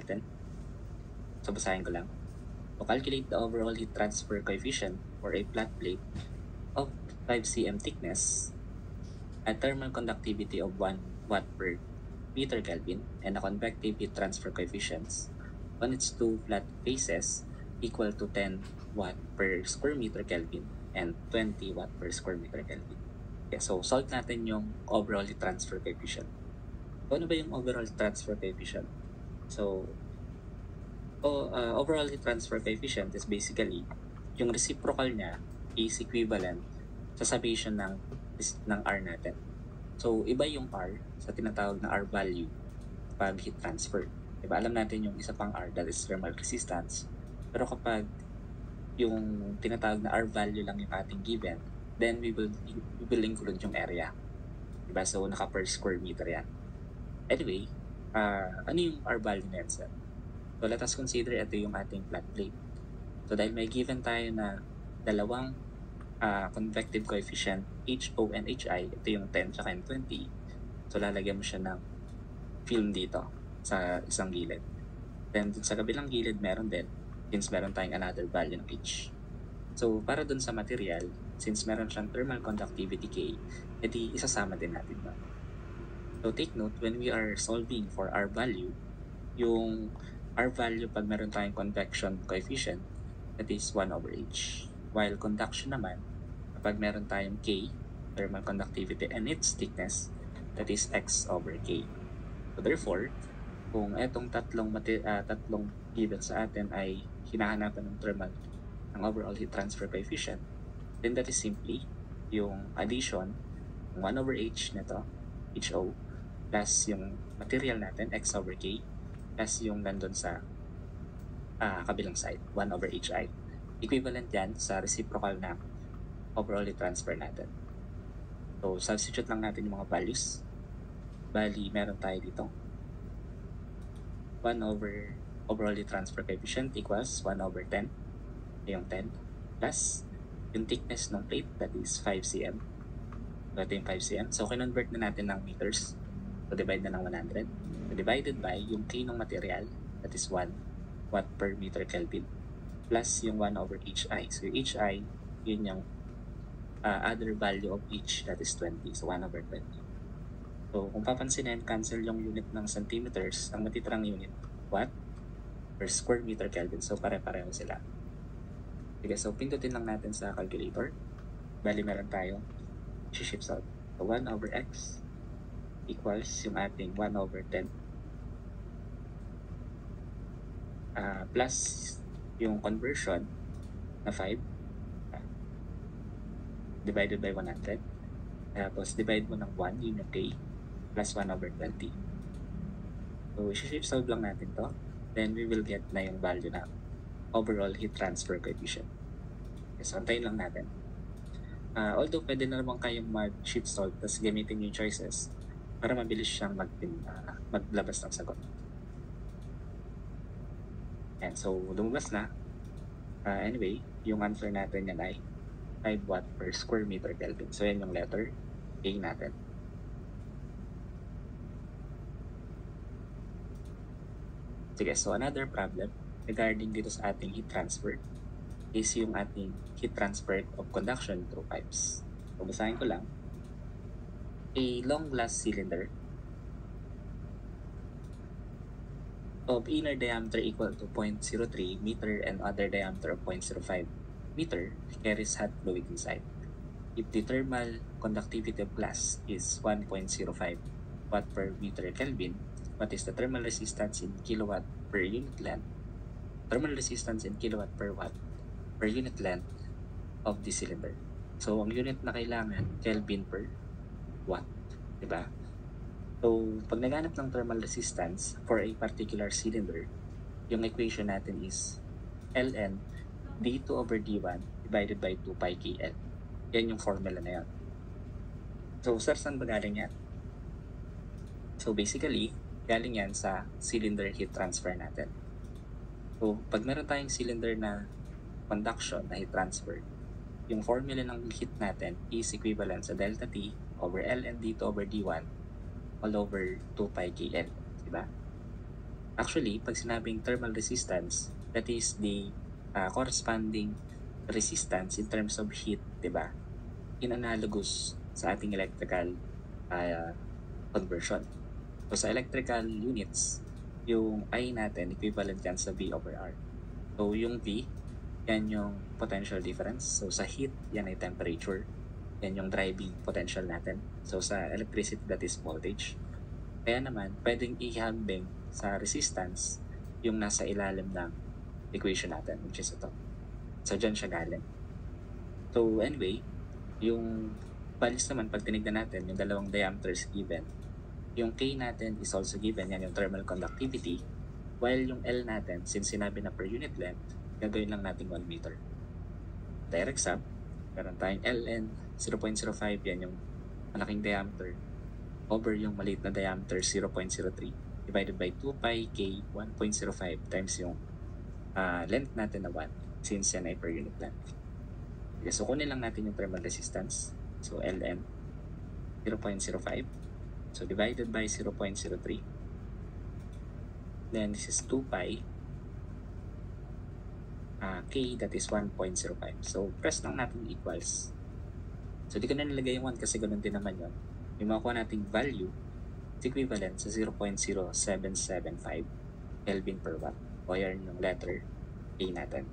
natin. So basahin ko lang. To calculate the overall heat transfer coefficient for a flat plate of 5 cm thickness, a thermal conductivity of 1 watt per meter Kelvin, and a convective heat transfer coefficients on its two flat faces equal to 10 watt per square meter Kelvin and 20 watt per square meter Kelvin. Okay, so solve natin yung overall heat transfer coefficient. So ano ba yung overall transfer coefficient? So overall heat transfer coefficient is basically yung reciprocal niya is equivalent sa summation ng R natin. So iba yung R sa tinatawag na R value pag heat transfer. Diba? Alam natin yung isa pang R, that is thermal resistance. Pero kapag yung tinatawag na R value lang yung ating given, then we will include yung area. Diba? So naka per square meter yan. Anyway, ano yung R value na yan, sir? So let us consider ito yung ating flat plate. So dahil may given tayo na dalawang convective coefficient HO and HI, ito yung 10 tsaka yung 20. So lalagyan mo siya ng film dito sa isang gilid. Then dun sa kabilang gilid meron din, since meron tayong another value ng H. So para dun sa material, since meron siyang thermal conductivity K, edi isasama din natin ba. So take note, when we are solving for R value, yung R value pag meron tayong convection coefficient, that is 1 over H. While conduction naman, kapag meron tayong K, thermal conductivity, and its thickness, that is X over K. So therefore, kung etong tatlong given sa atin ay hinahanapan ng overall heat transfer coefficient, then that is simply yung addition ng 1 over H nito, HO, plus yung material natin, X over K, plus yung nandun sa kabilang side, 1 over HI. Equivalent yan sa reciprocal na overall heat transfer natin. So, substitute lang natin yung mga values. Bali, meron tayo dito. 1 over overall heat transfer coefficient equals 1 over 10. Yung 10. Plus, yung thickness ng plate, that is 5 cm. So, ito yung 5 cm. So, kinonvert na natin ng meters. So, divide na ng 100. So, divided by yung K ng material, that is 1 watt per meter Kelvin. Plus yung 1 over HI. So, yung HI, yun yung other value of H, that is 20. So, 1 over 20. So, kung papansinin, cancel yung unit ng centimeters, ang matitirang unit, watt per square meter Kelvin. So, pare-pareho sila. Sige, so pindutin lang natin sa calculator. Bali, meron tayo shift out. So, 1 over X equals yung ating 1 over 10 plus yung conversion na 5 divided by 100. Tapos, divide mo ng 1, yun yung K, plus 1 over 20. So, shift solve lang natin to. Then, we will get na yung value na overall heat transfer coefficient. Okay, so, antayin lang natin. Although, pwede na naman kayong mag-shift solve tapos gamitin yung choices para mabilis siyang maglabas ng sagot. And so, lumabas na. Anyway, yung answer natin yan ay 5 watt per square meter Kelvin. So, yan yung letter A natin. Sige, so another problem regarding dito sa ating heat transfer is yung ating heat transfer of conduction through pipes. So, basahin ko lang. A long glass cylinder of inner diameter equal to 0.03 meter and other diameter of 0.05 meter carries hot fluid inside. If the thermal conductivity of glass is 1.05 watt per meter Kelvin, what is the thermal resistance in kilowatt per unit length? Thermal resistance in kilowatt per watt per unit length of the cylinder. So, ang unit na kailangan, Kelvin per watt. Diba? So, pag naghanap ng thermal resistance for a particular cylinder, yung equation natin is Ln d2 over d1 divided by 2 pi kl. Yan yung formula na yan. So, sir, saan ba galing yan? So, basically, galing yan sa cylinder heat transfer natin. So, pag meron tayong cylinder na conduction na heat transfer, yung formula ng heat natin is equivalent sa delta T over Ln d2 over d1 all over 2 pi kl. Diba? Actually, pag sinabing thermal resistance, that is the corresponding resistance in terms of heat, di ba? In analogous sa ating electrical conversion. So sa electrical units, yung I natin, equivalent yan sa V over R. So yung V, yan yung potential difference. So sa heat, yan ay temperature. Yan yung driving potential natin. So sa electricity, that is voltage. Kaya naman, pwedeng ihambing sa resistance yung nasa ilalim ng equation natin, which is ito. So dyan siya galing. So anyway, yung values naman, pag tinignan natin, yung dalawang diameters given, yung K natin is also given, yan yung thermal conductivity, while yung L natin, since sinabi na per unit length, gagawin lang natin 1 meter. Direct sum, meron tayong Ln 0.05, yan yung malaking diameter, over yung maliit na diameter 0.03, divided by 2 pi K 1.05 times yung length natin na 1, since yan ay per unit length. Okay, so kunin lang natin yung thermal resistance. So Ln 0.05. So divided by 0.03. Then this is 2 pi K, that is 1.05. So press lang natin equals. So di ko na nilagay yung 1 kasi ganun din naman yun. Yung makuha nating value is equivalent sa 0.0775 Kelvin per watt. O yan yung letter A natin.